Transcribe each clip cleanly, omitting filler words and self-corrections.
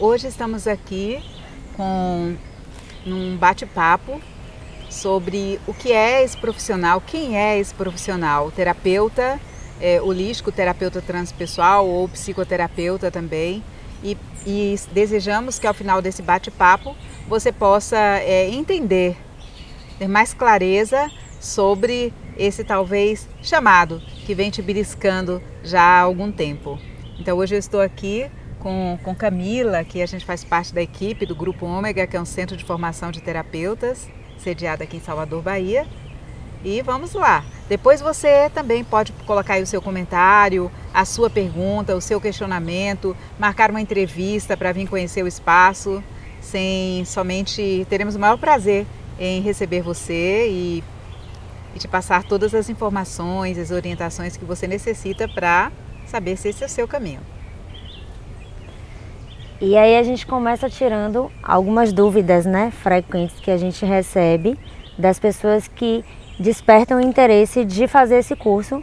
Hoje estamos aqui com um bate-papo sobre o que é esse profissional, quem é esse profissional, o terapeuta holístico, terapeuta transpessoal ou psicoterapeuta também. E desejamos que ao final desse bate-papo você possa entender, ter mais clareza sobre esse talvez chamado que vem te beliscando já há algum tempo. Então hoje eu estou aqui com Camila, que a gente faz parte da equipe do Grupo Ômega, que é um centro de formação de terapeutas, sediado aqui em Salvador, Bahia. E vamos lá. Depois você também pode colocar aí o seu comentário, a sua pergunta, o seu questionamento, marcar uma entrevista para vir conhecer o espaço. Teremos o maior prazer em receber você e te passar todas as informações, as orientações que você necessita para saber se esse é o seu caminho. E aí a gente começa tirando algumas dúvidas, frequentes que a gente recebe das pessoas que despertam o interesse de fazer esse curso,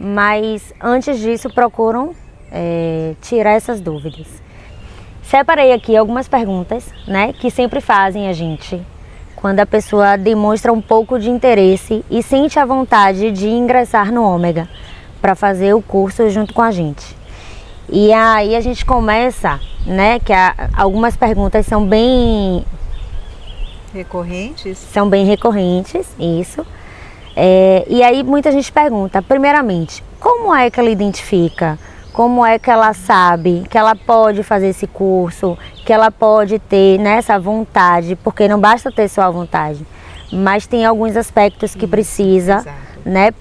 mas antes disso procuram tirar essas dúvidas. Separei aqui algumas perguntas, que sempre fazem a gente quando a pessoa demonstra um pouco de interesse e sente a vontade de ingressar no Ômega para fazer o curso junto com a gente. E aí a gente começa, que algumas perguntas são bem recorrentes. São bem recorrentes, isso. E aí muita gente pergunta, primeiramente, como é que ela identifica? Como é que ela sabe que ela pode fazer esse curso, que ela pode ter essa vontade, porque não basta ter só a vontade, mas tem alguns aspectos que precisa,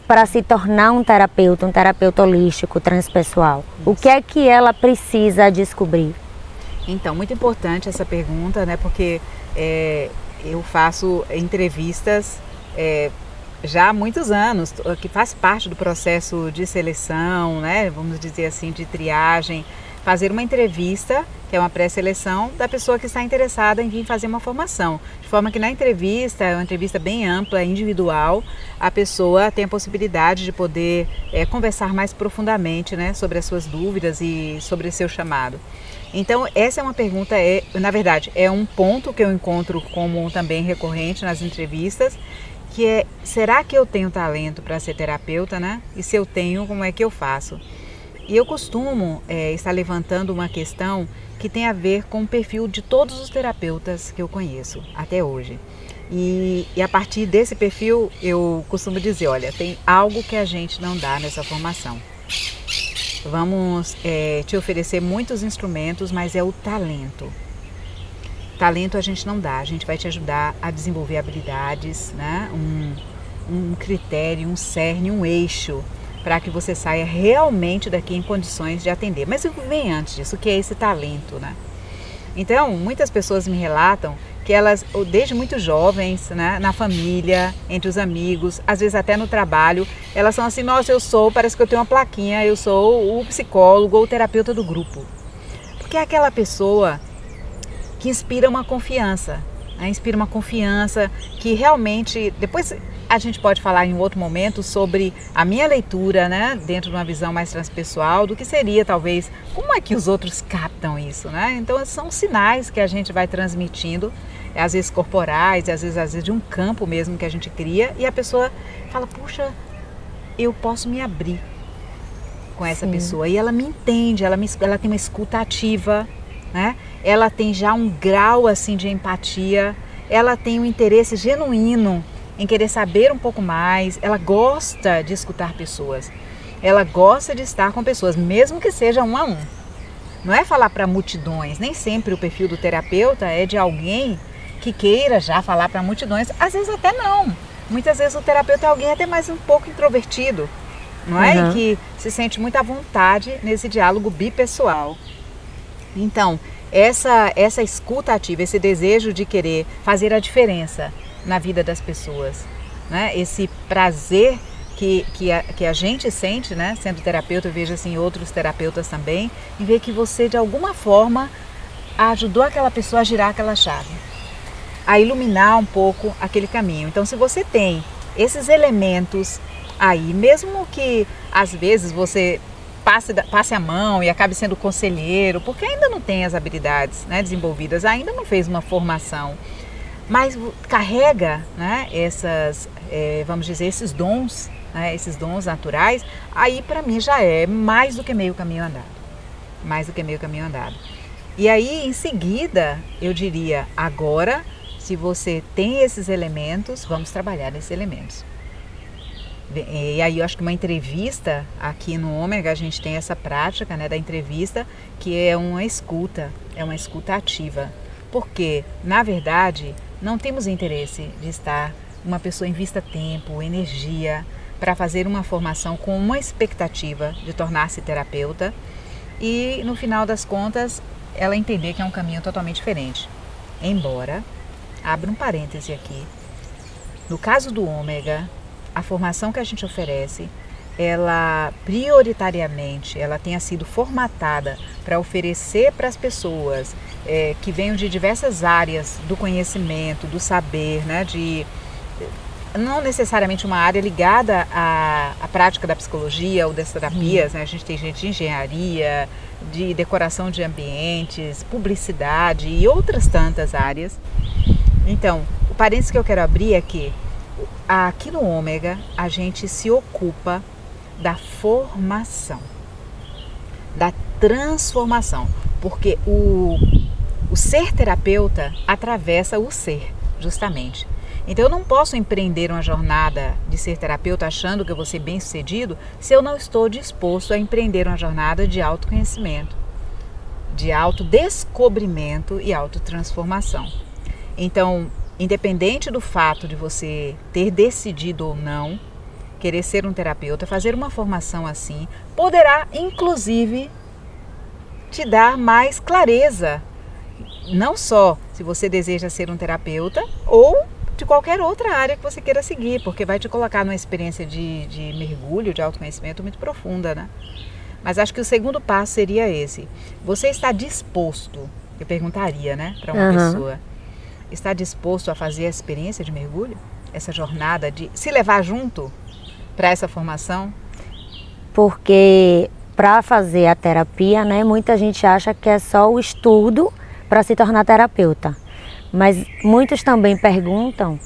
para se tornar um terapeuta holístico, transpessoal. Isso. O que é que ela precisa descobrir? Então, muito importante essa pergunta, porque eu faço entrevistas já há muitos anos, que faz parte do processo de seleção, vamos dizer assim, de triagem, fazer uma entrevista, que é uma pré-seleção, da pessoa que está interessada em vir fazer uma formação. De forma que na entrevista, é uma entrevista bem ampla, individual, a pessoa tem a possibilidade de poder conversar mais profundamente sobre as suas dúvidas e sobre o seu chamado. Então, essa é uma pergunta, na verdade, é um ponto que eu encontro como também recorrente nas entrevistas, que é, será que eu tenho talento para ser terapeuta, E se eu tenho, como é que eu faço? E eu costumo estar levantando uma questão que tem a ver com o perfil de todos os terapeutas que eu conheço até hoje. E a partir desse perfil, eu costumo dizer, olha, tem algo que a gente não dá nessa formação. Vamos te oferecer muitos instrumentos, mas é o talento. Talento a gente não dá, a gente vai te ajudar a desenvolver habilidades, um critério, um cerne, um eixo, para que você saia realmente daqui em condições de atender. Mas o que vem antes disso? O que é esse talento, Então, muitas pessoas me relatam que elas, desde muito jovens, na família, entre os amigos, às vezes até no trabalho, elas são assim, nossa, parece que eu tenho uma plaquinha, eu sou o psicólogo ou o terapeuta do grupo. Porque é aquela pessoa que inspira uma confiança, inspira uma confiança que realmente, depois a gente pode falar em um outro momento sobre a minha leitura, dentro de uma visão mais transpessoal, do que seria talvez, como é que os outros captam isso, Então são sinais que a gente vai transmitindo, às vezes corporais, às vezes de um campo mesmo que a gente cria, e a pessoa fala, puxa, eu posso me abrir com essa pessoa, e ela me entende, ela tem uma escuta ativa, Ela tem já um grau assim de empatia, ela tem um interesse genuíno em querer saber um pouco mais, ela gosta de escutar pessoas, ela gosta de estar com pessoas, mesmo que seja um a um. Não é falar para multidões, nem sempre o perfil do terapeuta é de alguém que queira já falar para multidões, às vezes até não. Muitas vezes o terapeuta é alguém até mais um pouco introvertido, E que se sente muito à vontade nesse diálogo bipessoal. Então, essa escuta ativa, esse desejo de querer fazer a diferença na vida das pessoas, Esse prazer que a gente sente, Sendo terapeuta, eu vejo assim outros terapeutas também, em ver que você de alguma forma ajudou aquela pessoa a girar aquela chave, a iluminar um pouco aquele caminho. Então, se você tem esses elementos aí, mesmo que às vezes você passe a mão e acabe sendo conselheiro, porque ainda não tem as habilidades, né, desenvolvidas, ainda não fez uma formação, mas carrega, né, vamos dizer, esses dons, né, esses dons naturais, aí para mim já é mais do que meio caminho andado. Mais do que meio caminho andado. E aí, em seguida, eu diria, agora, se você tem esses elementos, vamos trabalhar nesses elementos. E aí eu acho que uma entrevista, aqui no Ômega, a gente tem essa prática, né, da entrevista, que é uma escuta ativa. Porque, na verdade, não temos interesse de estar uma pessoa invista tempo, energia, para fazer uma formação com uma expectativa de tornar-se terapeuta e, no final das contas, ela entender que é um caminho totalmente diferente. Embora, abra um parêntese aqui, no caso do Ômega, a formação que a gente oferece, ela prioritariamente, ela tenha sido formatada para oferecer para as pessoas que venham de diversas áreas do conhecimento, do saber, né, não necessariamente uma área ligada à prática da psicologia ou das terapias, né? A gente tem gente de engenharia, de decoração de ambientes, publicidade e outras tantas áreas. Então, o parênteses que eu quero abrir é que aqui no Ômega a gente se ocupa da formação, da transformação, porque o ser terapeuta atravessa o ser, justamente. Então eu não posso empreender uma jornada de ser terapeuta achando que eu vou ser bem-sucedido se eu não estou disposto a empreender uma jornada de autoconhecimento, de autodescobrimento e autotransformação. Então, independente do fato de você ter decidido ou não querer ser um terapeuta, fazer uma formação assim poderá, inclusive, te dar mais clareza, não só se você deseja ser um terapeuta ou de qualquer outra área que você queira seguir, porque vai te colocar numa experiência de mergulho, de autoconhecimento muito profunda, né? Mas acho que o segundo passo seria esse. Você está disposto, eu perguntaria, né, para uma pessoa, está disposto a fazer a experiência de mergulho? Essa jornada de se levar junto para essa formação? Porque para fazer a terapia, né, muita gente acha que é só o estudo para se tornar terapeuta. Mas muitos também perguntam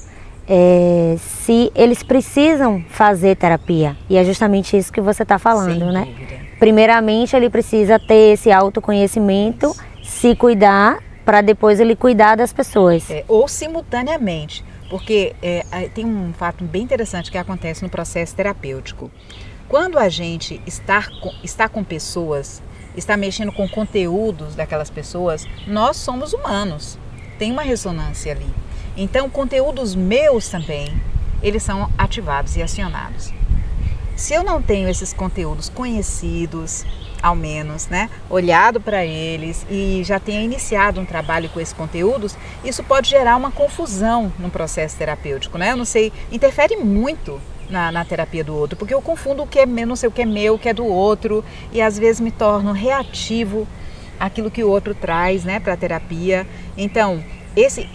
se eles precisam fazer terapia. E é justamente isso que você está falando, Sem né? dúvida. Primeiramente, ele precisa ter esse autoconhecimento, se cuidar, para depois ele cuidar das pessoas. Ou simultaneamente, porque tem um fato bem interessante que acontece no processo terapêutico. Quando a gente está com pessoas, está mexendo com conteúdos daquelas pessoas, nós somos humanos. Tem uma ressonância ali. Então, conteúdos meus também, eles são ativados e acionados. Se eu não tenho esses conteúdos conhecidos, ao menos, né, olhado para eles e já tenha iniciado um trabalho com esses conteúdos, isso pode gerar uma confusão no processo terapêutico, né? Eu não sei, interfere muito na terapia do outro, porque eu confundo o que é meu, não sei o que é meu, o que é do outro, e às vezes me torno reativo àquilo que o outro traz, né, para a terapia. Então, esse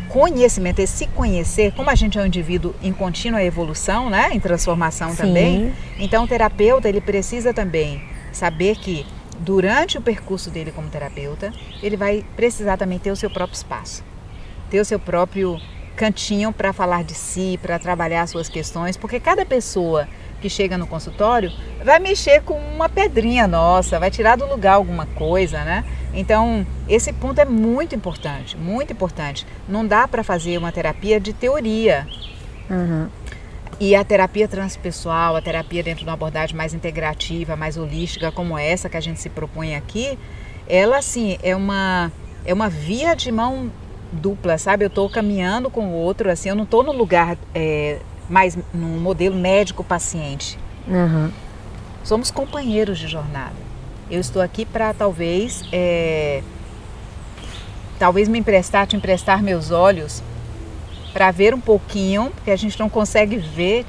conhecimento, esse se conhecer, como a gente é um indivíduo em contínua evolução, né, em transformação também, então o terapeuta, ele precisa também saber que durante o percurso dele como terapeuta, ele vai precisar também ter o seu próprio espaço, ter o seu próprio cantinho para falar de si, para trabalhar as suas questões, porque cada pessoa que chega no consultório vai mexer com uma pedrinha nossa, vai tirar do lugar alguma coisa, né? Então, esse ponto é muito importante, muito importante. Não dá para fazer uma terapia de teoria. E a terapia transpessoal, a terapia dentro de uma abordagem mais integrativa, mais holística, como essa que a gente se propõe aqui, ela, assim, é uma via de mão dupla, sabe? Eu estou caminhando com o outro, assim, eu não estou no lugar mais no modelo médico-paciente. Somos companheiros de jornada. Eu estou aqui para talvez te emprestar meus olhos para ver um pouquinho, porque a gente não consegue ver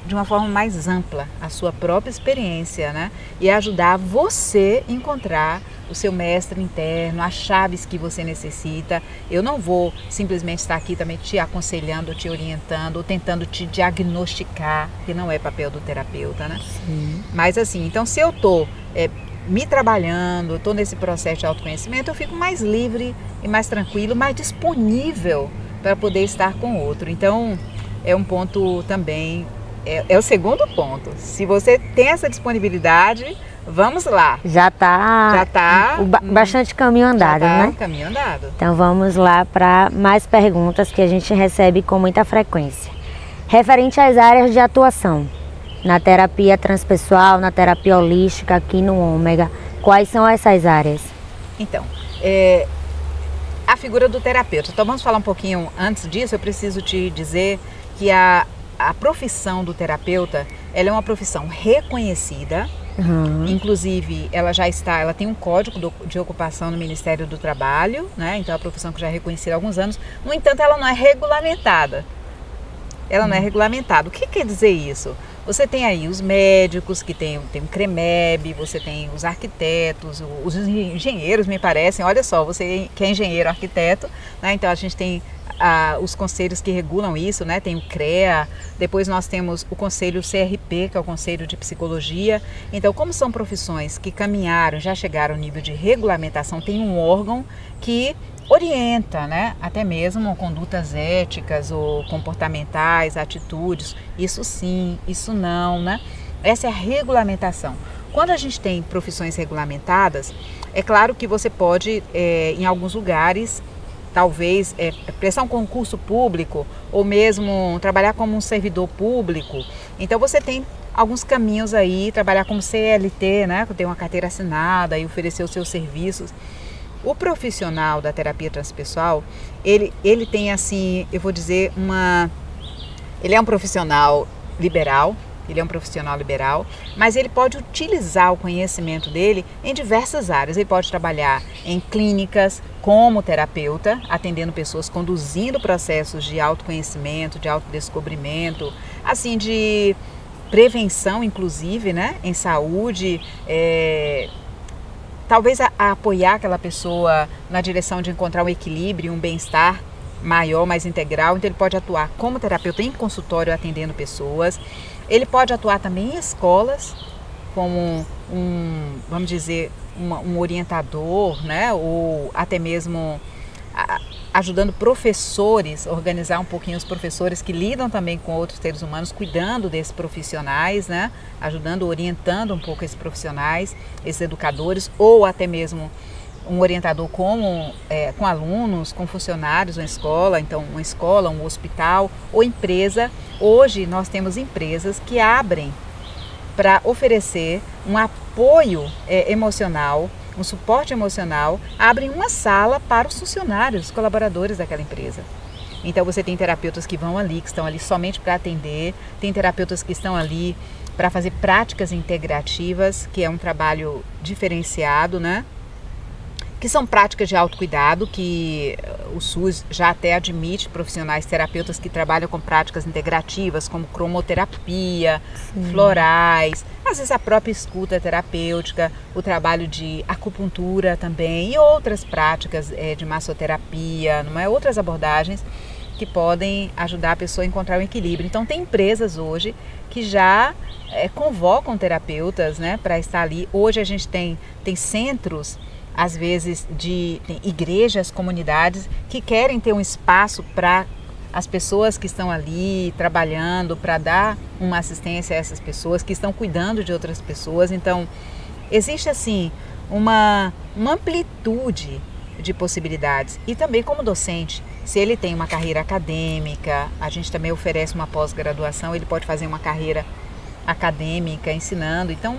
de uma forma mais ampla a sua própria experiência, né? E ajudar você a encontrar o seu mestre interno, as chaves que você necessita. Eu não vou simplesmente estar aqui também te aconselhando, te orientando, ou tentando te diagnosticar, que não é papel do terapeuta, né? Sim. Mas assim, então se eu estou me trabalhando, estou nesse processo de autoconhecimento, eu fico mais livre e mais tranquilo, mais disponível para poder estar com o outro. Então, é um ponto também, é o segundo ponto. Se você tem essa disponibilidade, vamos lá. Já está bastante caminho andado, né? Caminho andado. Então vamos lá para mais perguntas que a gente recebe com muita frequência. Referente às áreas de atuação, na terapia transpessoal, na terapia holística aqui no Ômega, quais são essas áreas? Então, a figura do terapeuta. Então vamos falar um pouquinho antes disso. Eu preciso te dizer que a profissão do terapeuta, ela é uma profissão reconhecida. Inclusive, ela tem um código de ocupação no Ministério do Trabalho, né? Então é uma profissão que já é reconhecida há alguns anos. No entanto, ela não é regulamentada. Ela não é regulamentada. O que quer dizer isso? Você tem aí os médicos, que tem o CREMEB, você tem os arquitetos, os engenheiros, me parecem. Olha só, você que é engenheiro, arquiteto, né? Então a gente tem os conselhos que regulam isso, né? Tem o CREA, depois nós temos o conselho CRP, que é o Conselho de Psicologia. Então, como são profissões que caminharam, já chegaram ao nível de regulamentação, tem um órgão que orienta, né? Até mesmo condutas éticas ou comportamentais, atitudes, isso sim, isso não, né? Essa é a regulamentação. Quando a gente tem profissões regulamentadas, é claro que você pode, em alguns lugares, talvez prestar um concurso público ou mesmo trabalhar como um servidor público. Então você tem alguns caminhos aí, trabalhar como CLT, né? Ter uma carteira assinada e oferecer os seus serviços. O profissional da terapia transpessoal, ele tem assim, eu vou dizer, ele é um profissional liberal, mas ele pode utilizar o conhecimento dele em diversas áreas. Ele pode trabalhar em clínicas como terapeuta, atendendo pessoas, conduzindo processos de autoconhecimento, de autodescobrimento, assim, de prevenção, inclusive, né, em saúde, talvez a apoiar aquela pessoa na direção de encontrar um equilíbrio, um bem-estar maior, mais integral. Então ele pode atuar como terapeuta em consultório atendendo pessoas. Ele pode atuar também em escolas como vamos dizer, um orientador, né? Ou até mesmo ajudando professores, organizar um pouquinho os professores que lidam também com outros seres humanos, cuidando desses profissionais, né? Ajudando, orientando um pouco esses profissionais, esses educadores, ou até mesmo um orientador com alunos, com funcionários na escola, então uma escola, um hospital ou empresa. Hoje nós temos empresas que abrem para oferecer um apoio emocional, um suporte emocional, abrem uma sala para os funcionários, os colaboradores daquela empresa. Então você tem terapeutas que vão ali, que estão ali somente para atender, tem terapeutas que estão ali para fazer práticas integrativas, que é um trabalho diferenciado, né? Que são práticas de autocuidado, que o SUS já até admite profissionais terapeutas que trabalham com práticas integrativas, como cromoterapia, florais, às vezes a própria escuta terapêutica, o trabalho de acupuntura também e outras práticas de massoterapia, não é? Outras abordagens que podem ajudar a pessoa a encontrar um equilíbrio. Então tem empresas hoje que já convocam terapeutas, né, para estar ali. Hoje a gente tem centros, às vezes, tem igrejas, comunidades que querem ter um espaço para as pessoas que estão ali trabalhando, para dar uma assistência a essas pessoas que estão cuidando de outras pessoas. Então, existe assim uma amplitude de possibilidades. E também como docente, se ele tem uma carreira acadêmica, a gente também oferece uma pós-graduação, ele pode fazer uma carreira acadêmica ensinando. Então,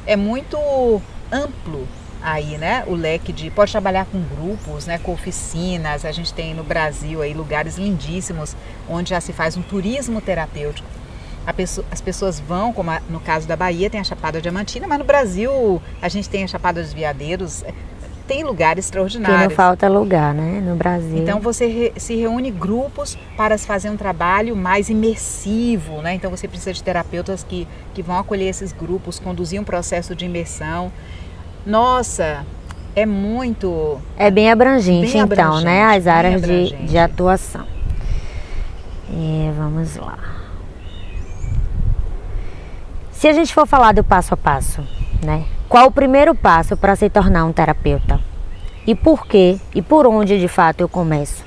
é muito amplo aí, né, o leque pode trabalhar com grupos, né, com oficinas. A gente tem no Brasil aí lugares lindíssimos onde já se faz um turismo terapêutico. As pessoas vão, como no caso da Bahia, tem a Chapada Diamantina, mas no Brasil a gente tem a Chapada dos Veadeiros. tem lugares Que extraordinários. não falta lugar, né, no Brasil. Então você se reúne grupos para fazer um trabalho mais imersivo, né? Então você precisa de terapeutas que vão acolher esses grupos, conduzir um processo de imersão. Nossa, é muito... É bem abrangente, Bem então, abrangente, né, as bem áreas abrangente. de atuação. Vamos lá. Se a gente for falar do passo a passo, né? Qual o primeiro passo para se tornar um terapeuta? E por quê? E por onde, de fato, eu começo?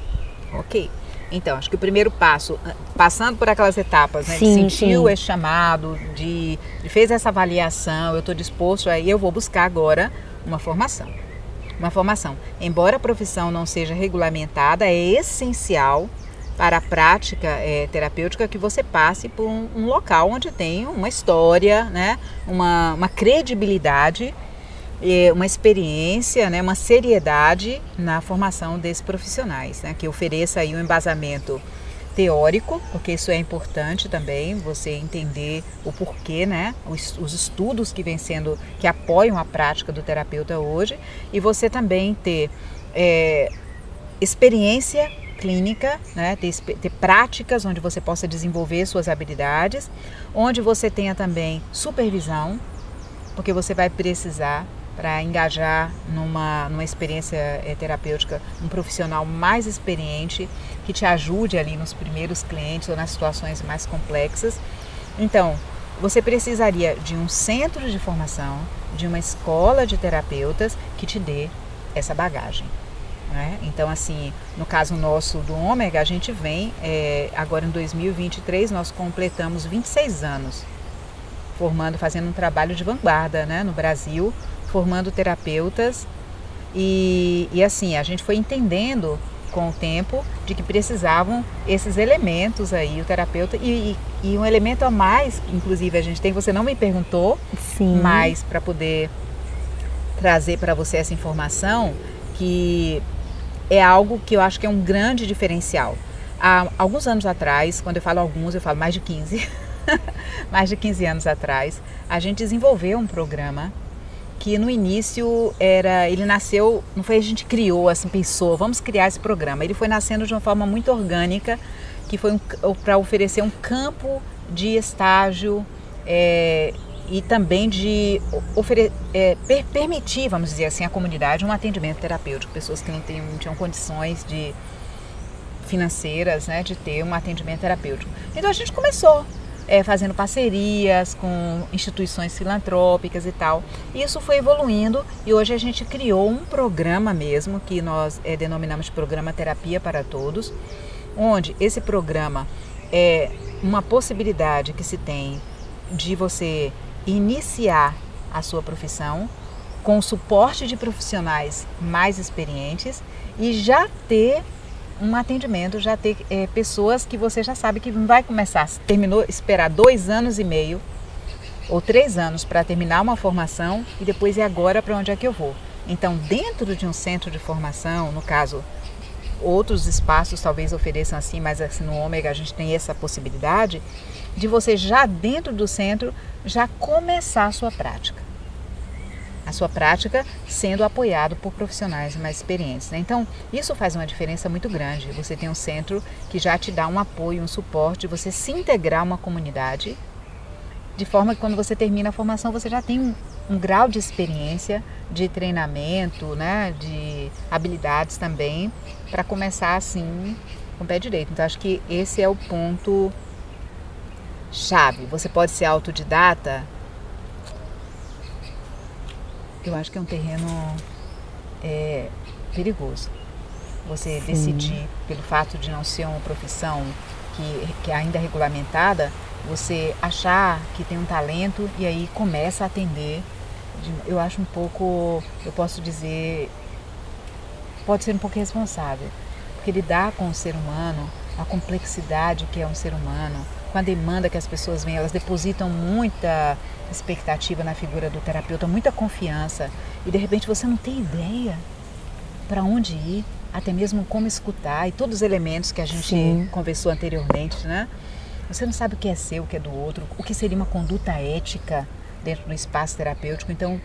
Ok. Então, acho que o primeiro passo, passando por aquelas etapas, né? Sim, Sentiu sim. esse chamado, fez essa avaliação, eu estou disposto, aí eu vou buscar agora uma formação. Uma formação. Embora a profissão não seja regulamentada, é essencial para a prática terapêutica que você passe por um local onde tem uma história, né? Uma credibilidade, uma experiência, né? Uma seriedade na formação desses profissionais, né? Que ofereça aí um embasamento teórico, porque isso é importante também, você entender o porquê, né? Os estudos que apoiam a prática do terapeuta hoje, e você também ter experiência clínica, né? Ter práticas onde você possa desenvolver suas habilidades, onde você tenha também supervisão, porque você vai precisar, para engajar numa experiência terapêutica, um profissional mais experiente que te ajude ali nos primeiros clientes ou nas situações mais complexas. Então, você precisaria de um centro de formação, de uma escola de terapeutas que te dê essa bagagem. Né? Então, assim, no caso nosso do Ômega, a gente vem, agora em 2023, nós completamos 26 anos fazendo um trabalho de vanguarda, né, no Brasil, formando terapeutas e assim, a gente foi entendendo com o tempo de que precisavam esses elementos aí, o terapeuta, e um elemento a mais, inclusive a gente tem, você não me perguntou, Sim. mas para poder trazer para você essa informação, que é algo que eu acho que é um grande diferencial. Há alguns anos atrás, quando eu falo alguns, eu falo mais de 15, mais de 15 anos atrás, a gente desenvolveu um programa que no início ele nasceu, não foi a gente criou, assim, pensou, vamos criar esse programa. Ele foi nascendo de uma forma muito orgânica, que foi para oferecer um campo de estágio e também de permitir, vamos dizer assim, à comunidade um atendimento terapêutico, pessoas que não tinham condições financeiras, né, de ter um atendimento terapêutico. Então a gente começou fazendo parcerias com instituições filantrópicas e tal. E isso foi evoluindo e hoje a gente criou um programa mesmo, que nós denominamos de Programa Terapia para Todos, onde esse programa é uma possibilidade que se tem de você iniciar a sua profissão com o suporte de profissionais mais experientes e já ter um atendimento, já ter pessoas que você já sabe que vai começar, esperar 2 anos e meio ou 3 anos para terminar uma formação e depois agora para onde é que eu vou. Então, dentro de um centro de formação, no caso, outros espaços talvez ofereçam assim, mas assim, no Ômega a gente tem essa possibilidade de você já dentro do centro já começar a sua prática. A sua prática sendo apoiado por profissionais mais experientes, né? Então, isso faz uma diferença muito grande. Você tem um centro que já te dá um apoio, um suporte, você se integrar a uma comunidade, de forma que quando você termina a formação, você já tem um grau de experiência, de treinamento, né? De habilidades também, para começar assim, com o pé direito. Então, acho que esse é o ponto chave. Você pode ser autodidata. Eu acho que é um terreno perigoso. Você decidir, pelo fato de não ser uma profissão que ainda é regulamentada, você achar que tem um talento e aí começa a atender. Eu acho um pouco, eu posso dizer, pode ser um pouco irresponsável, porque lidar com o ser humano, a complexidade que é um ser humano, com a demanda que as pessoas vêm, elas depositam muita expectativa na figura do terapeuta, muita confiança, e de repente você não tem ideia para onde ir, até mesmo como escutar, e todos os elementos que a gente conversou anteriormente, né? Você não sabe o que é seu, o que é do outro, o que seria uma conduta ética dentro do espaço terapêutico. Então,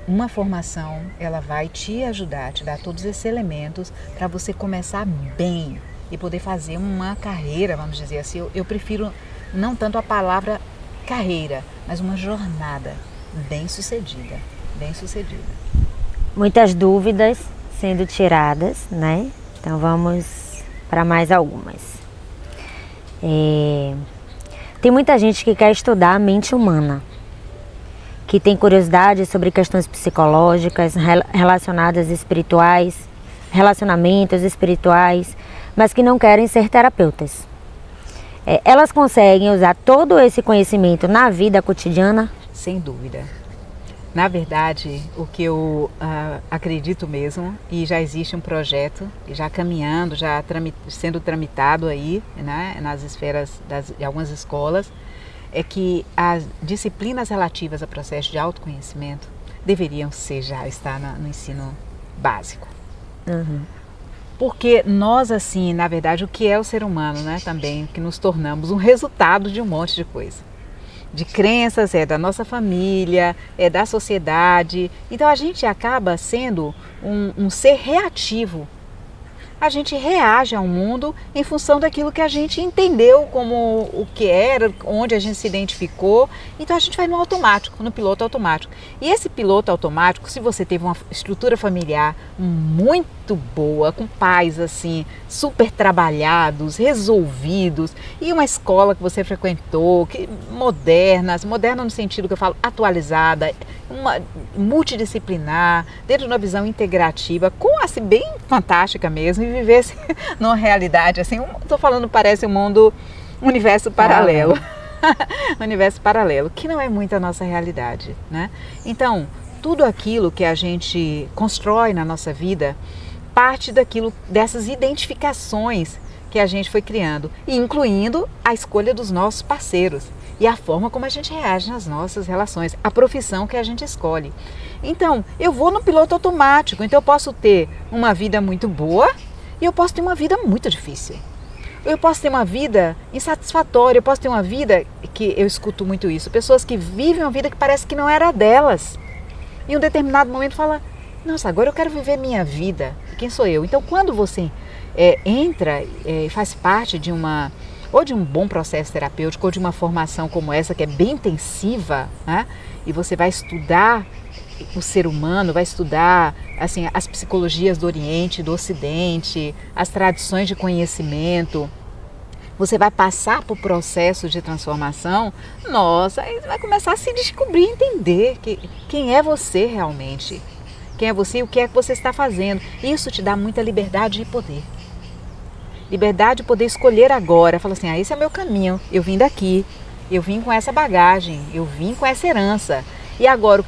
uma formação, ela vai te ajudar, te dar todos esses elementos para você começar bem e poder fazer uma carreira, vamos dizer assim. Eu prefiro não tanto a palavra carreira, mas uma jornada bem sucedida, bem sucedida. Muitas dúvidas sendo tiradas, né? Então vamos para mais algumas. Tem muita gente que quer estudar a mente humana, que tem curiosidade sobre questões psicológicas relacionadas espirituais, relacionamentos espirituais, mas que não querem ser terapeutas. Elas conseguem usar todo esse conhecimento na vida cotidiana? Sem dúvida. Na verdade, o que eu acredito mesmo, e já existe um projeto, já caminhando, já sendo tramitado aí, né, nas esferas de algumas escolas, é que as disciplinas relativas ao processo de autoconhecimento deveriam já estar no ensino básico. Uhum. Porque nós, assim, na verdade, o que é o ser humano, né, também, que nos tornamos um resultado de um monte de coisa. De crenças, da nossa família, da sociedade. Então a gente acaba sendo um ser reativo. A gente reage ao mundo em função daquilo que a gente entendeu como o que era, onde a gente se identificou. Então a gente vai no automático, no piloto automático. E esse piloto automático, se você teve uma estrutura familiar muito boa, com pais assim, super trabalhados, resolvidos, e uma escola que você frequentou, moderna no sentido que eu falo atualizada, uma multidisciplinar, dentro de uma visão integrativa, assim, bem fantástica mesmo, e vivesse numa realidade assim, estou falando, parece um universo paralelo. Universo paralelo, que não é muito a nossa realidade, né? Então, tudo aquilo que a gente constrói na nossa vida parte dessas identificações que a gente foi criando, e incluindo a escolha dos nossos parceiros e a forma como a gente reage nas nossas relações, a profissão que a gente escolhe. Então, eu vou no piloto automático, então eu posso ter uma vida muito boa e eu posso ter uma vida muito difícil. Eu posso ter uma vida insatisfatória, eu posso ter uma vida que eu escuto muito isso, pessoas que vivem uma vida que parece que não era delas. Em um determinado momento fala, nossa, agora eu quero viver minha vida, quem sou eu? Então quando você entra e faz parte de ou de um bom processo terapêutico, ou de uma formação como essa, que é bem intensiva, né? E você vai estudar o ser humano, vai estudar assim, as psicologias do Oriente, do Ocidente, as tradições de conhecimento, você vai passar por processo de transformação, nossa, aí você vai começar a se descobrir, entender quem é você realmente, quem é você e o que é que você está fazendo. Isso te dá muita liberdade e poder. Liberdade de poder escolher agora, fala assim, esse é meu caminho, eu vim daqui, eu vim com essa bagagem, eu vim com essa herança. E agora,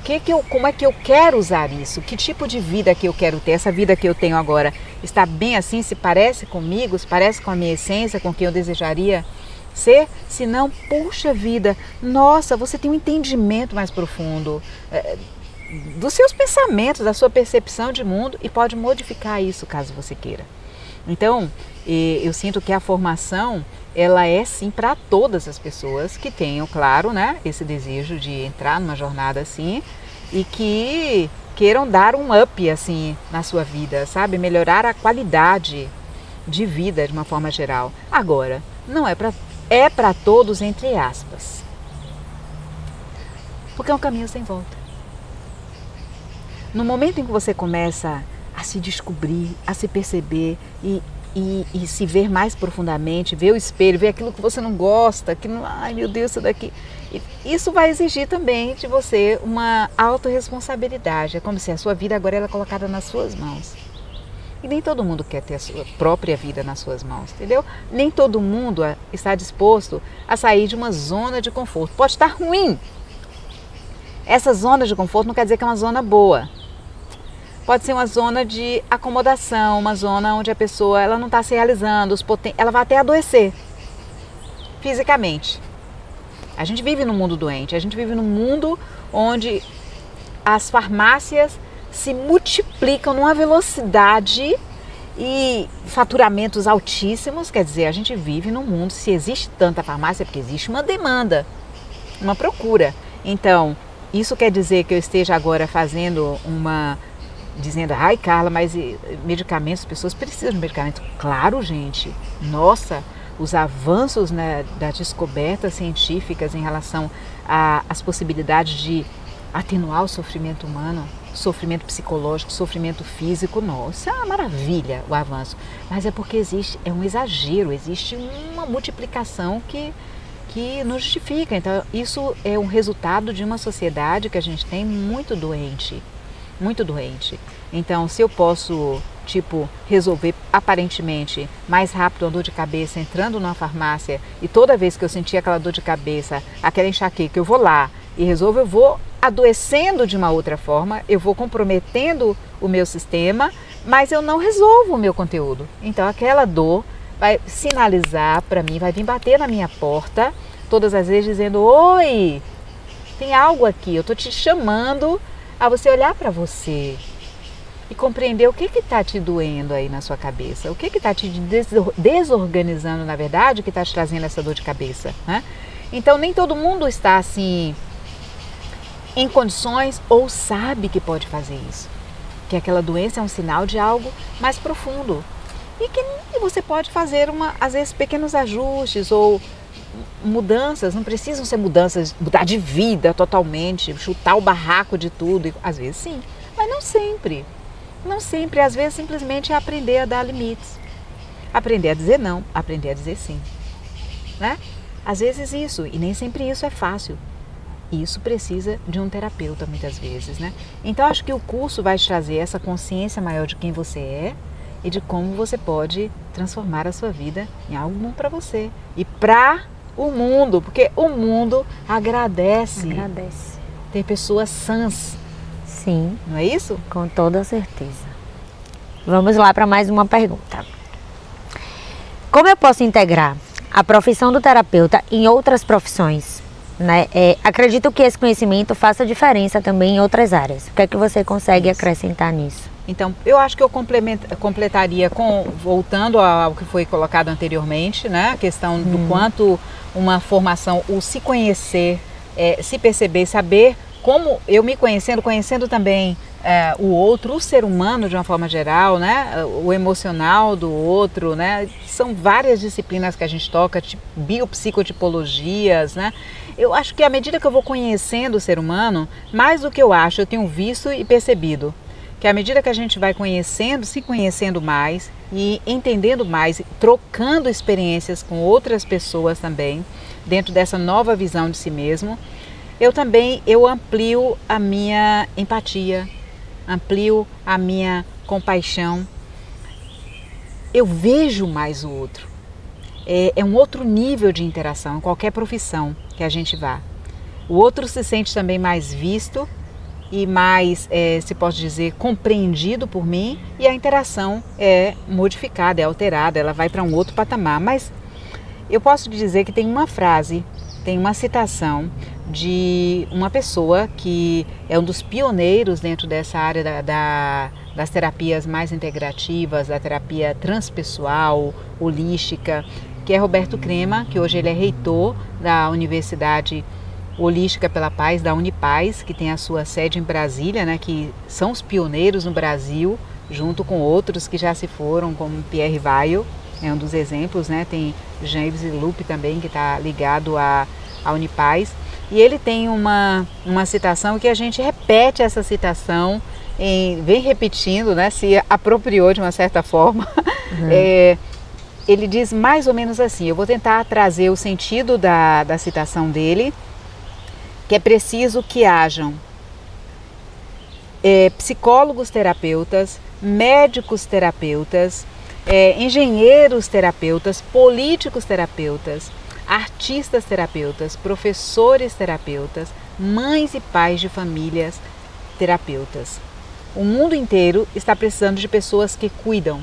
como é que eu quero usar isso? Que tipo de vida que eu quero ter? Essa vida que eu tenho agora está bem assim? Se parece comigo? Se parece com a minha essência? Com quem eu desejaria ser? Se não, puxa vida, nossa, você tem um entendimento mais profundo dos seus pensamentos, da sua percepção de mundo, e pode modificar isso caso você queira. Então, eu sinto que a formação, ela é sim para todas as pessoas que tenham, claro, né, esse desejo de entrar numa jornada assim e que queiram dar um up assim na sua vida, sabe? Melhorar a qualidade de vida de uma forma geral. Agora, não é para todos, entre aspas. Porque é um caminho sem volta. No momento em que você começa a se descobrir, a se perceber e se ver mais profundamente, ver o espelho, ver aquilo que você não gosta, que não, ai meu Deus, isso daqui. Isso vai exigir também de você uma autorresponsabilidade. É como se a sua vida agora ela é colocada nas suas mãos. E nem todo mundo quer ter a sua própria vida nas suas mãos, entendeu? Nem todo mundo está disposto a sair de uma zona de conforto. Pode estar ruim. Essa zona de conforto não quer dizer que é uma zona boa. Pode ser uma zona de acomodação, uma zona onde a pessoa ela não está se realizando, ela vai até adoecer fisicamente. A gente vive num mundo doente, a gente vive num mundo onde as farmácias se multiplicam numa velocidade e faturamentos altíssimos. Quer dizer, a gente vive num mundo, se existe tanta farmácia, é porque existe uma demanda, uma procura. Então, isso quer dizer que eu esteja agora fazendo dizendo, ai Carla, mas medicamentos, as pessoas precisam de medicamentos. Claro, gente, nossa, os avanços, né, das descobertas científicas em relação às possibilidades de atenuar o sofrimento humano, sofrimento psicológico, sofrimento físico, nossa, é uma maravilha o avanço. Mas é porque é um exagero, existe uma multiplicação que não justifica. Então, isso é um resultado de uma sociedade que a gente tem muito doente. Muito doente. Então, se eu posso, resolver aparentemente mais rápido a dor de cabeça entrando numa farmácia e toda vez que eu sentir aquela dor de cabeça, aquela enxaqueca, eu vou lá e resolvo, eu vou adoecendo de uma outra forma, eu vou comprometendo o meu sistema, mas eu não resolvo o meu conteúdo. Então, aquela dor vai sinalizar para mim, vai vir bater na minha porta todas as vezes dizendo, oi, tem algo aqui, eu estou te chamando a você olhar para você e compreender o que está te doendo aí na sua cabeça, o que está te desorganizando, na verdade, o que está te trazendo essa dor de cabeça, né? Então, nem todo mundo está assim em condições ou sabe que pode fazer isso, que aquela doença é um sinal de algo mais profundo e que você pode fazer, às vezes, pequenos ajustes ou mudanças. Não precisam ser mudanças, mudar de vida totalmente, chutar o barraco de tudo, às vezes sim, mas não sempre. Não sempre, às vezes simplesmente é aprender a dar limites, aprender a dizer não, aprender a dizer sim, né? Às vezes isso, e nem sempre isso é fácil. Isso precisa de um terapeuta muitas vezes, né? Então acho que o curso vai te trazer essa consciência maior de quem você é e de como você pode transformar a sua vida em algo bom para você e para o mundo, porque o mundo agradece ter pessoas sãs. Sim. Não é isso? Com toda certeza. Vamos lá para mais uma pergunta. Como eu posso integrar a profissão do terapeuta em outras profissões? Né? Acredito que esse conhecimento faça diferença também em outras áreas. O que é que você consegue acrescentar nisso? Então, eu acho que eu completaria voltando ao que foi colocado anteriormente, né? A questão do quanto uma formação, o se conhecer, se perceber, saber como eu me conhecendo também o outro, o ser humano de uma forma geral, né? O emocional do outro, né? São várias disciplinas que a gente toca, biopsicotipologias, né? Eu acho que à medida que eu vou conhecendo o ser humano, mais do que eu tenho visto e percebido. Que à medida que a gente vai conhecendo, se conhecendo mais e entendendo mais, trocando experiências com outras pessoas também, dentro dessa nova visão de si mesmo, eu amplio a minha empatia, amplio a minha compaixão. Eu vejo mais o outro. É um outro nível de interação em qualquer profissão que a gente vá. O outro se sente também mais visto e mais, se pode dizer, compreendido por mim, e a interação é modificada, é alterada, ela vai para um outro patamar. Mas eu posso dizer que tem uma frase, tem uma citação de uma pessoa que é um dos pioneiros dentro dessa área das terapias mais integrativas, da terapia transpessoal, holística, que é Roberto Crema, que hoje ele é reitor da Universidade Holística pela Paz, da Unipaz, que tem a sua sede em Brasília, né, que são os pioneiros no Brasil, junto com outros que já se foram, como Pierre Weil, é um dos exemplos, né? Tem James Lupe também, que está ligado à Unipaz. E ele tem uma citação que a gente repete essa citação, vem repetindo, né? Se apropriou de uma certa forma. Ele diz mais ou menos assim, eu vou tentar trazer o sentido da citação dele, que é preciso que hajam psicólogos terapeutas, médicos terapeutas, engenheiros terapeutas, políticos terapeutas, artistas terapeutas, professores terapeutas, mães e pais de famílias terapeutas. O mundo inteiro está precisando de pessoas que cuidam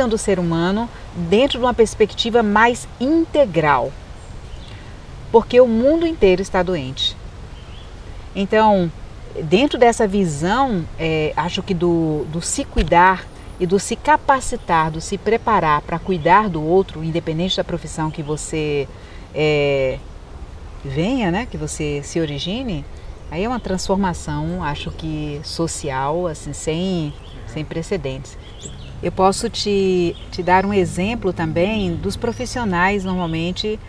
do ser humano dentro de uma perspectiva mais integral, porque o mundo inteiro está doente. Então, dentro dessa visão, acho que do se cuidar e do se capacitar, do se preparar para cuidar do outro, independente da profissão que você venha, né, que você se origine, aí é uma transformação, acho que social, assim, sem precedentes. Eu posso te dar um exemplo também dos profissionais, normalmente,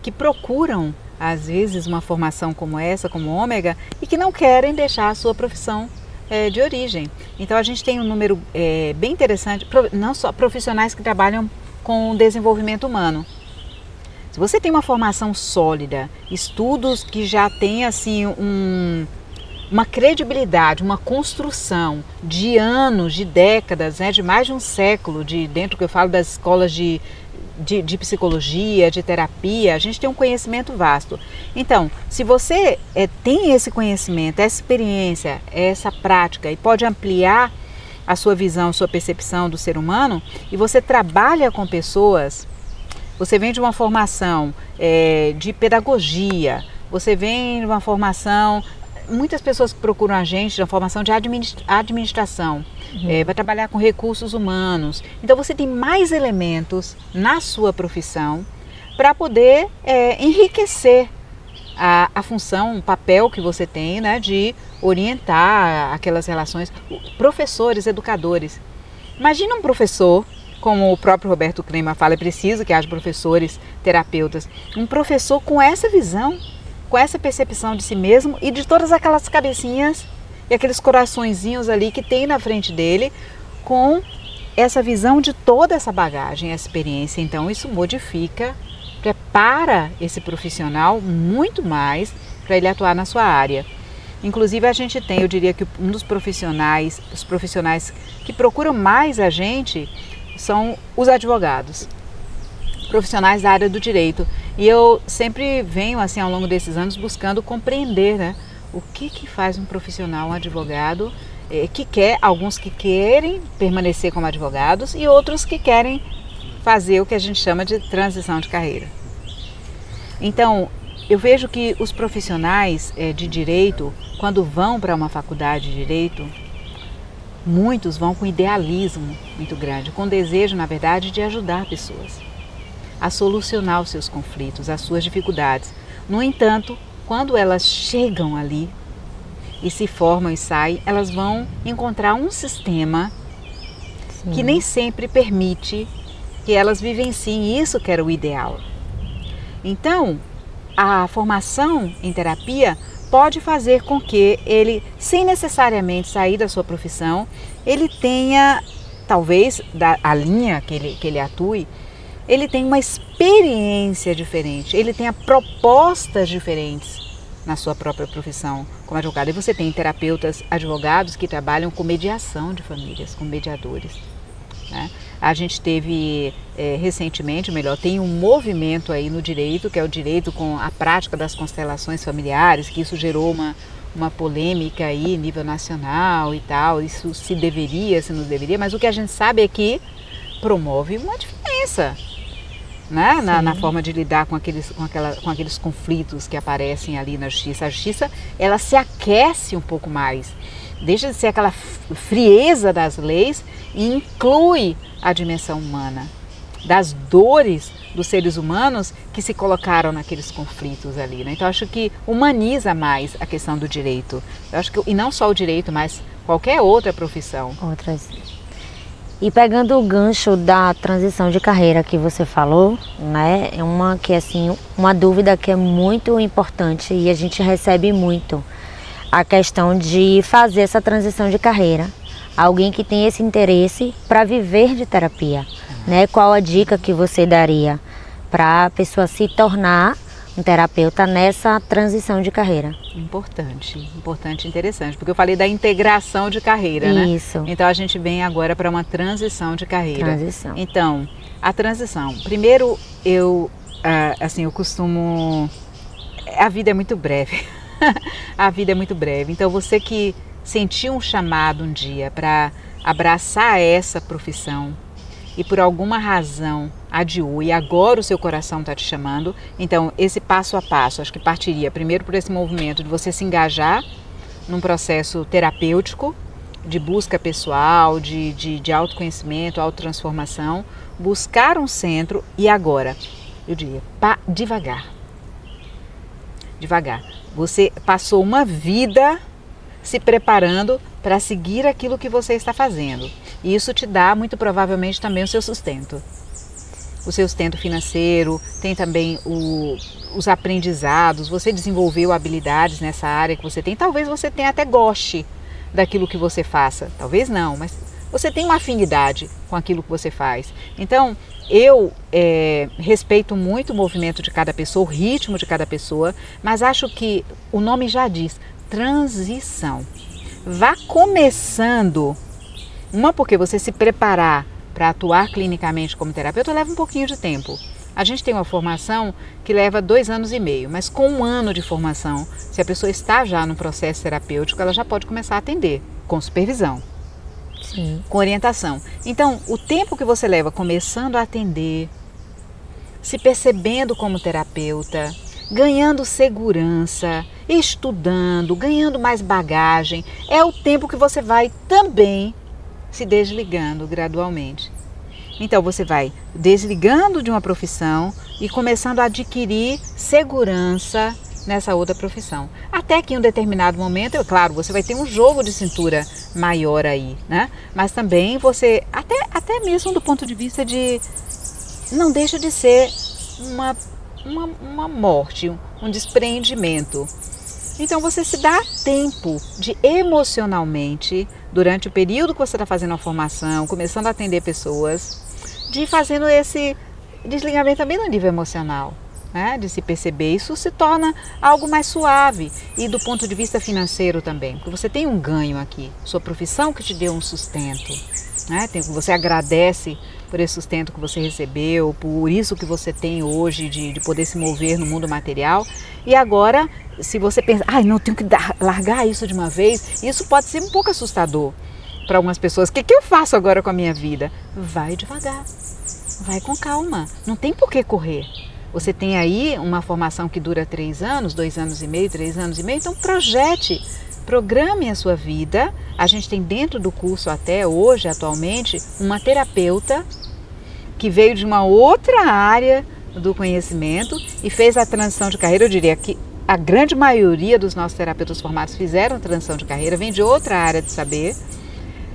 que procuram, às vezes, uma formação como essa, como Ômega, e que não querem deixar a sua profissão de origem. Então, a gente tem um número bem interessante, não só profissionais que trabalham com desenvolvimento humano. Se você tem uma formação sólida, estudos que já têm assim uma credibilidade, uma construção de anos, de décadas, né, de mais de um século, dentro que eu falo das escolas de psicologia, de terapia, a gente tem um conhecimento vasto. Então, se você tem esse conhecimento, essa experiência, essa prática e pode ampliar a sua visão, sua percepção do ser humano, e você trabalha com pessoas, você vem de uma formação de pedagogia, você vem de uma formação, muitas pessoas que procuram a gente, de uma formação de administração, vai trabalhar com recursos humanos. Então você tem mais elementos na sua profissão para poder enriquecer a função, o papel que você tem, né, de orientar aquelas relações. Professores, educadores. Imagina um professor, como o próprio Roberto Crema fala, é preciso que haja professores, terapeutas. Um professor com essa visão, com essa percepção de si mesmo e de todas aquelas cabecinhas e aqueles coraçõezinhos ali que tem na frente dele, com essa visão de toda essa bagagem, essa experiência. Então isso modifica, prepara esse profissional muito mais para ele atuar na sua área. Inclusive a gente tem, eu diria que um dos profissionais, os profissionais que procuram mais a gente são os advogados, profissionais da área do direito. E eu sempre venho assim ao longo desses anos buscando compreender, né, o que faz um profissional, um advogado, que quer, alguns que querem permanecer como advogados e outros que querem fazer o que a gente chama de transição de carreira. Então, eu vejo que os profissionais de direito, quando vão para uma faculdade de direito, muitos vão com idealismo muito grande, com desejo, na verdade, de ajudar pessoas a solucionar os seus conflitos, as suas dificuldades. No entanto, quando elas chegam ali e se formam e saem, elas vão encontrar um sistema que nem sempre permite que elas vivenciem isso que era o ideal. Então, a formação em terapia pode fazer com que ele, sem necessariamente sair da sua profissão, ele tenha, talvez, a linha que ele atue, ele tem uma experiência diferente, ele tenha propostas diferentes na sua própria profissão como advogado. E você tem terapeutas, advogados que trabalham com mediação de famílias, com mediadores, né? A gente teve recentemente, tem um movimento aí no direito, que é o direito com a prática das constelações familiares, que isso gerou uma polêmica aí, nível nacional e tal, isso se deveria, se não deveria, mas o que a gente sabe é que promove uma diferença, né? Na forma de lidar com aqueles conflitos que aparecem ali na justiça. A justiça, ela se aquece um pouco mais, deixa de ser aquela frieza das leis e inclui a dimensão humana, das dores dos seres humanos que se colocaram naqueles conflitos ali, né? Então, acho que humaniza mais a questão do direito. Eu acho que, e não só o direito, mas qualquer outra profissão. Outras. E pegando o gancho da transição de carreira que você falou, né, é uma dúvida que é muito importante e a gente recebe muito, a questão de fazer essa transição de carreira. Alguém que tem esse interesse para viver de terapia, né? Qual a dica que você daria para a pessoa se tornar um terapeuta nessa transição de carreira? Importante e interessante, porque eu falei da integração de carreira, né? Isso. Então a gente vem agora para uma transição de carreira. Então, a transição. Primeiro, eu costumo... A vida é muito breve. A vida é muito breve. Então, você que sentiu um chamado um dia para abraçar essa profissão e por alguma razão adiou e agora o seu coração está te chamando, então esse passo a passo, acho que partiria primeiro por esse movimento de você se engajar num processo terapêutico, de busca pessoal, de autoconhecimento, autotransformação, buscar um centro e agora, eu diria, devagar. devagar. Você passou uma vida se preparando para seguir aquilo que você está fazendo. E isso te dá, muito provavelmente, também o seu sustento. O seu sustento financeiro, tem também os aprendizados, você desenvolveu habilidades nessa área que você tem. Talvez você tenha até goste daquilo que você faça. Talvez não, mas você tem uma afinidade com aquilo que você faz. Então, eu respeito muito o movimento de cada pessoa, o ritmo de cada pessoa, mas acho que o nome já diz, transição. Vá começando, porque você se preparar para atuar clinicamente como terapeuta leva um pouquinho de tempo. A gente tem uma formação que leva 2 anos e meio, mas com 1 ano de formação, se a pessoa está já no processo terapêutico, ela já pode começar a atender, com supervisão. Sim. Com orientação. Então, o tempo que você leva começando a atender, se percebendo como terapeuta, ganhando segurança, estudando, ganhando mais bagagem, é o tempo que você vai também se desligando gradualmente. Então você vai desligando de uma profissão e começando a adquirir segurança nessa outra profissão. Até que em um determinado momento, claro, você vai ter um jogo de cintura maior aí, né? Mas também você, até mesmo do ponto de vista de, não deixa de ser uma morte, um despreendimento. Então você se dá tempo de emocionalmente, durante o período que você está fazendo a formação, começando a atender pessoas, de ir fazendo esse desligamento também no nível emocional, né? De se perceber. Isso se torna algo mais suave e do ponto de vista financeiro também, porque você tem um ganho aqui, sua profissão que te deu um sustento, né? Você agradece por esse sustento que você recebeu, por isso que você tem hoje de poder se mover no mundo material. E agora, se você pensa, não, tenho que largar isso de uma vez, isso pode ser um pouco assustador para algumas pessoas. O que eu faço agora com a minha vida? Vai devagar, vai com calma, não tem por que correr. Você tem aí uma formação que dura 3 anos, 2 anos e meio, 3 anos e meio, então programe a sua vida. A gente tem dentro do curso até hoje, atualmente, uma terapeuta que veio de uma outra área do conhecimento e fez a transição de carreira. Eu diria que a grande maioria dos nossos terapeutas formados fizeram transição de carreira, vem de outra área de saber,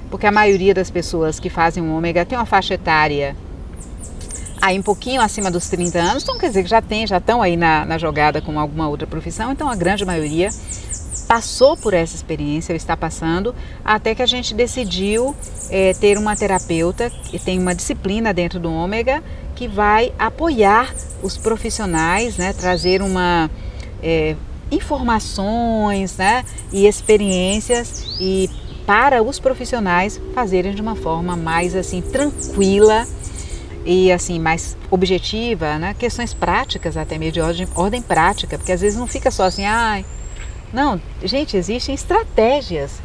porque a maioria das pessoas que fazem o ômega tem uma faixa etária aí um pouquinho acima dos 30 anos, então quer dizer que já estão aí na jogada com alguma outra profissão, então a grande maioria passou por essa experiência, ou está passando, até que a gente decidiu ter uma terapeuta que tem uma disciplina dentro do ômega que vai apoiar os profissionais, né, trazer informações, né, e experiências e para os profissionais fazerem de uma forma mais assim tranquila e assim mais objetiva, né, questões práticas até mesmo de ordem prática, porque às vezes não fica só assim, não, gente, existem estratégias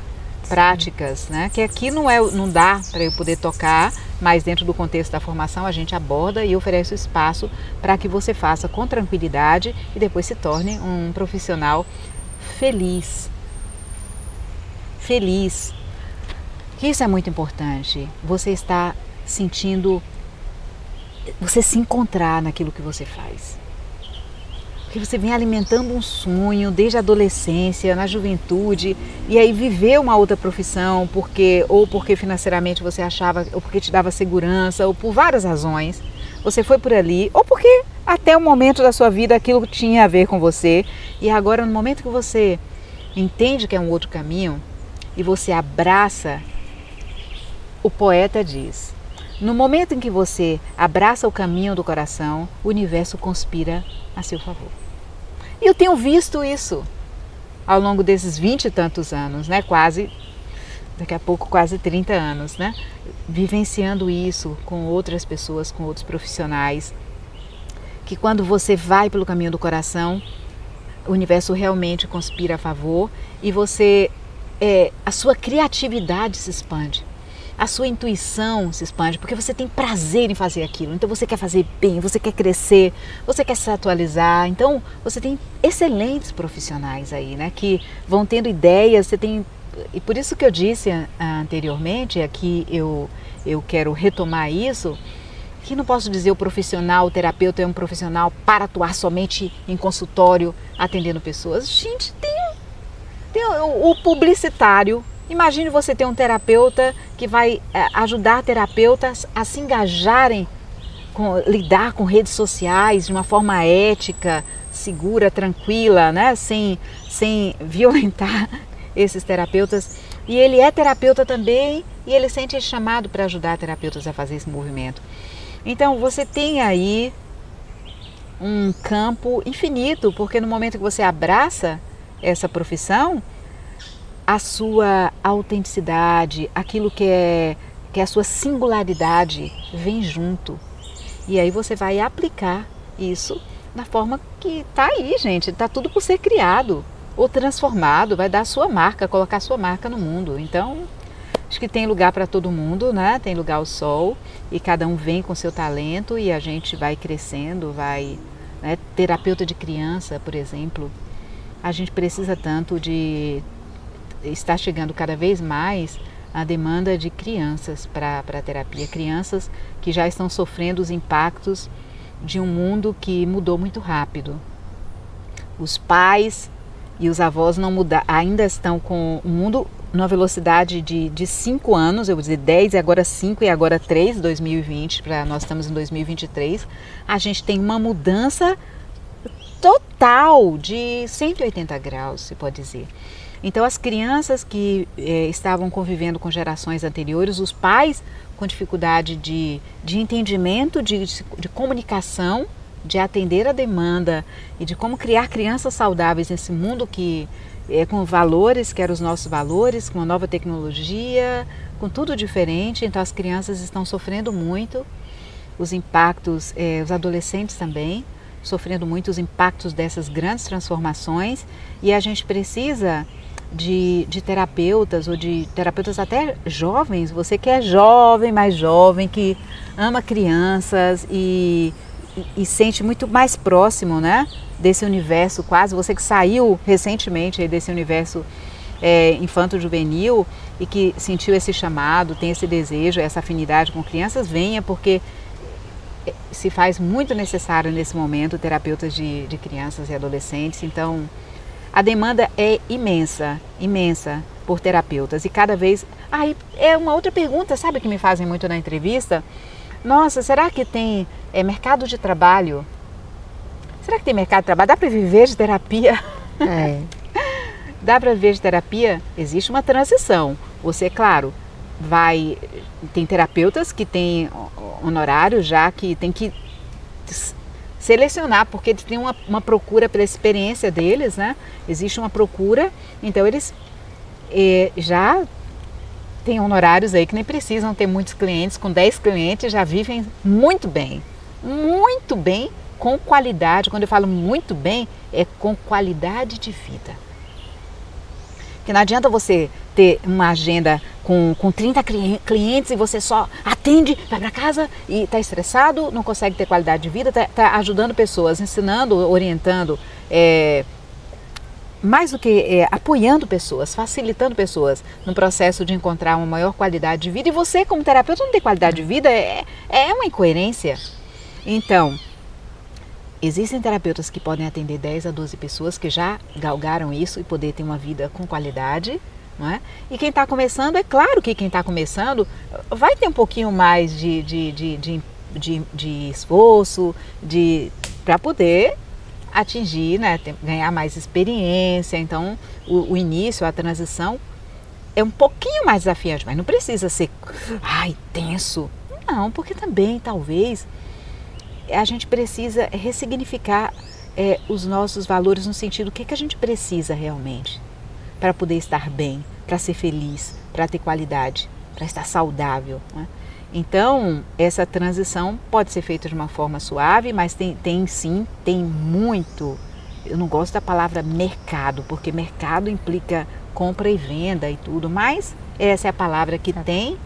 práticas, né? Que aqui não dá para eu poder tocar, mas dentro do contexto da formação a gente aborda e oferece o espaço para que você faça com tranquilidade e depois se torne um profissional feliz. Feliz. Isso é muito importante. Você está sentindo, você se encontrar naquilo que você faz. Porque você vem alimentando um sonho desde a adolescência, na juventude, e aí viver uma outra profissão, ou porque financeiramente você achava, ou porque te dava segurança, ou por várias razões, você foi por ali, ou porque até o momento da sua vida aquilo tinha a ver com você, e agora no momento que você entende que é um outro caminho, e você abraça, o poeta diz, no momento em que você abraça o caminho do coração, o universo conspira a seu favor. E eu tenho visto isso ao longo desses 20 e tantos anos, né? Daqui a pouco quase 30 anos, né? Vivenciando isso com outras pessoas, com outros profissionais, que quando você vai pelo caminho do coração, o universo realmente conspira a favor e a sua criatividade se expande. A sua intuição se expande, porque você tem prazer em fazer aquilo. Então você quer fazer bem, você quer crescer, você quer se atualizar. Então você tem excelentes profissionais aí, né? Que vão tendo ideias, e por isso que eu disse anteriormente, aqui eu quero retomar isso, que não posso dizer o profissional, o terapeuta é um profissional para atuar somente em consultório, atendendo pessoas. Gente, tem o publicitário. Imagine você ter um terapeuta que vai ajudar terapeutas a se engajarem, lidar com redes sociais de uma forma ética, segura, tranquila, né? Sem violentar esses terapeutas. E ele é terapeuta também e ele sente esse chamado para ajudar terapeutas a fazer esse movimento. Então você tem aí um campo infinito, porque no momento que você abraça essa profissão, a sua autenticidade, aquilo que é a sua singularidade vem junto. E aí você vai aplicar isso na forma que está aí, gente. Está tudo por ser criado ou transformado, vai dar a sua marca, colocar a sua marca no mundo. Então, acho que tem lugar para todo mundo, né? Tem lugar ao sol e cada um vem com seu talento e a gente vai crescendo, vai... Né? Terapeuta de criança, por exemplo, a gente precisa tanto de... Está chegando cada vez mais a demanda de crianças para a terapia. Crianças que já estão sofrendo os impactos de um mundo que mudou muito rápido. Os pais e os avós não mudaram, ainda estão com o mundo numa velocidade de 5 anos, eu vou dizer 10 e agora 5 e agora 3, 2020, nós estamos em 2023. A gente tem uma mudança total de 180 graus, se pode dizer. Então, as crianças que estavam convivendo com gerações anteriores, os pais com dificuldade de entendimento, de comunicação, de atender a demanda e de como criar crianças saudáveis nesse mundo que com valores, que eram os nossos valores, com uma nova tecnologia, com tudo diferente. Então, as crianças estão sofrendo muito, os impactos, os adolescentes também, sofrendo muito os impactos dessas grandes transformações, e a gente precisa de terapeutas ou de terapeutas até jovens, você que é jovem, mais jovem, que ama crianças e sente muito mais próximo, né, desse universo quase, você que saiu recentemente desse universo infanto-juvenil e que sentiu esse chamado, tem esse desejo, essa afinidade com crianças, venha, porque se faz muito necessário nesse momento terapeutas de crianças e adolescentes. Então a demanda é imensa, imensa por terapeutas e cada vez... é uma outra pergunta, sabe, que me fazem muito na entrevista? Nossa, será que tem mercado de trabalho? Será que tem mercado de trabalho? Dá para viver de terapia? Dá para viver de terapia? Existe uma transição. Você, claro, tem terapeutas que têm honorário já que tem que selecionar, porque eles têm uma procura pela experiência deles, né? Existe uma procura, então eles já têm honorários aí que nem precisam ter muitos clientes, com 10 clientes já vivem muito bem, com qualidade. Quando eu falo muito bem, é com qualidade de vida. Porque não adianta você ter uma agenda com 30 clientes e você só atende, vai para casa e está estressado, não consegue ter qualidade de vida, está ajudando pessoas, ensinando, orientando, mais do que apoiando pessoas, facilitando pessoas no processo de encontrar uma maior qualidade de vida, e você como terapeuta não tem qualidade de vida, é uma incoerência. Então, existem terapeutas que podem atender 10 a 12 pessoas que já galgaram isso e poder ter uma vida com qualidade, não é? E quem está começando, é claro que quem está começando vai ter um pouquinho mais de esforço para poder atingir, né? Ganhar mais experiência. Então, o início, a transição é um pouquinho mais desafiante, mas não precisa ser tenso. Não, porque também, talvez, a gente precisa ressignificar os nossos valores no sentido do que a gente precisa realmente para poder estar bem, para ser feliz, para ter qualidade, para estar saudável, né? Então, essa transição pode ser feita de uma forma suave, mas tem muito. Eu não gosto da palavra mercado, porque mercado implica compra e venda e tudo, mas essa é a palavra que tem,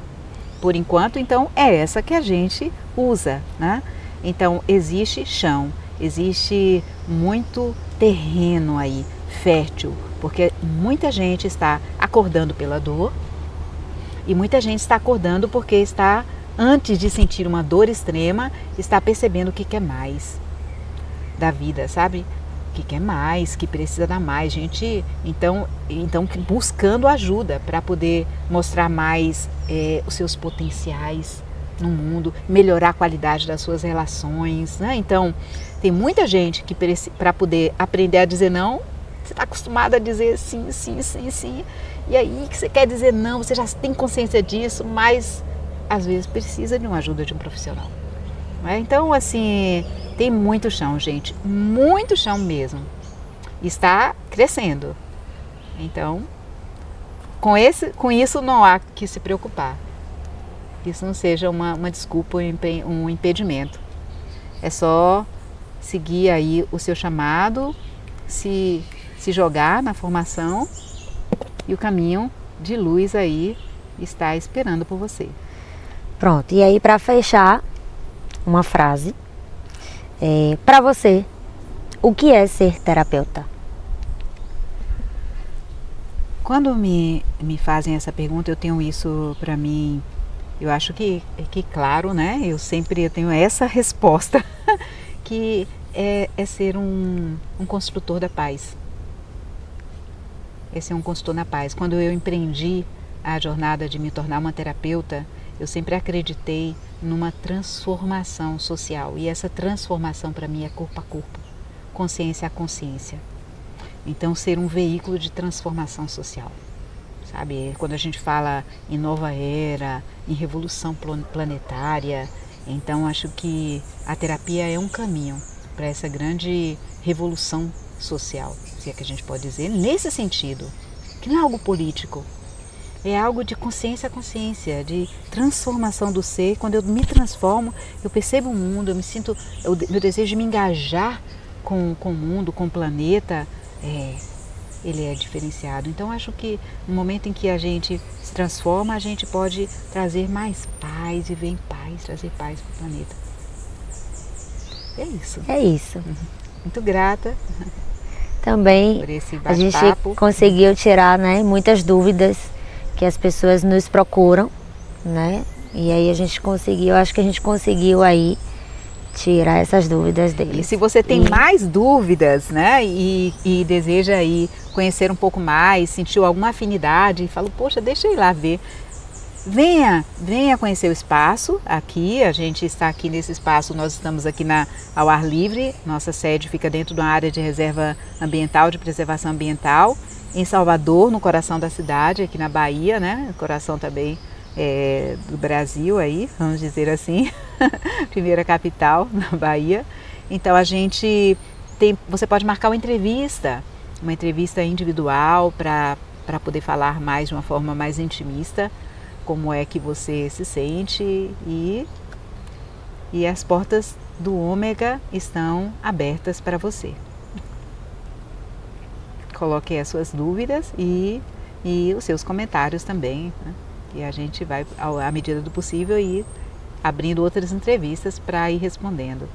por enquanto, então é essa que a gente usa, né? Então, existe chão, existe muito terreno aí, fértil, porque muita gente está acordando pela dor e muita gente está acordando porque está antes de sentir uma dor extrema, está percebendo o que quer mais da vida, sabe? O que quer mais, que precisa dar mais, gente. Então buscando ajuda para poder mostrar mais os seus potenciais no mundo, melhorar a qualidade das suas relações, né? Então, tem muita gente que para poder aprender a dizer não, você está acostumado a dizer sim, sim, sim, sim, e aí que você quer dizer não, você já tem consciência disso, mas às vezes precisa de uma ajuda de um profissional. Não é? Então, assim, tem muito chão, gente, muito chão mesmo. Está crescendo. Então, com isso não há que se preocupar. Que isso não seja uma desculpa, um impedimento. É só seguir aí o seu chamado, se jogar na formação e o caminho de luz aí está esperando por você. Pronto, e aí para fechar, uma frase. Para você, o que é ser terapeuta? Quando me fazem essa pergunta, eu tenho isso para mim, eu acho que claro, né? Eu tenho essa resposta, que é ser um construtor da paz. É ser um construtor na paz. Quando eu empreendi a jornada de me tornar uma terapeuta, eu sempre acreditei numa transformação social. E essa transformação para mim é corpo a corpo, consciência a consciência. Então, ser um veículo de transformação social. Sabe? Quando a gente fala em nova era, em revolução planetária, então acho que a terapia é um caminho para essa grande revolução social, se é que a gente pode dizer, nesse sentido, que não é algo político, é algo de consciência a consciência, de transformação do ser. Quando eu me transformo, eu percebo o mundo, eu me sinto, meu desejo de me engajar com o mundo, com o planeta, ele é diferenciado. Então acho que no momento em que a gente se transforma, a gente pode trazer mais paz, viver em paz, trazer paz para o planeta. É isso. É isso. Muito grata. Também por esse a gente bate-papo. conseguiu tirar, né, muitas dúvidas que as pessoas nos procuram, né? E aí acho que a gente conseguiu aí tirar essas dúvidas deles. E se você tem mais dúvidas, né, e deseja aí conhecer um pouco mais, sentiu alguma afinidade e falou, poxa, deixa eu ir lá ver. Venha conhecer o espaço aqui, a gente está aqui nesse espaço, nós estamos aqui ao ar livre, nossa sede fica dentro de uma área de reserva ambiental, de preservação ambiental, em Salvador, no coração da cidade, aqui na Bahia, né, coração também do Brasil aí, vamos dizer assim, primeira capital na Bahia. Então você pode marcar uma entrevista individual para poder falar mais de uma forma mais intimista, como é que você se sente, e as portas do Ômega estão abertas para você. Coloque as suas dúvidas e os seus comentários também, né? E a gente vai, à medida do possível, ir abrindo outras entrevistas para ir respondendo.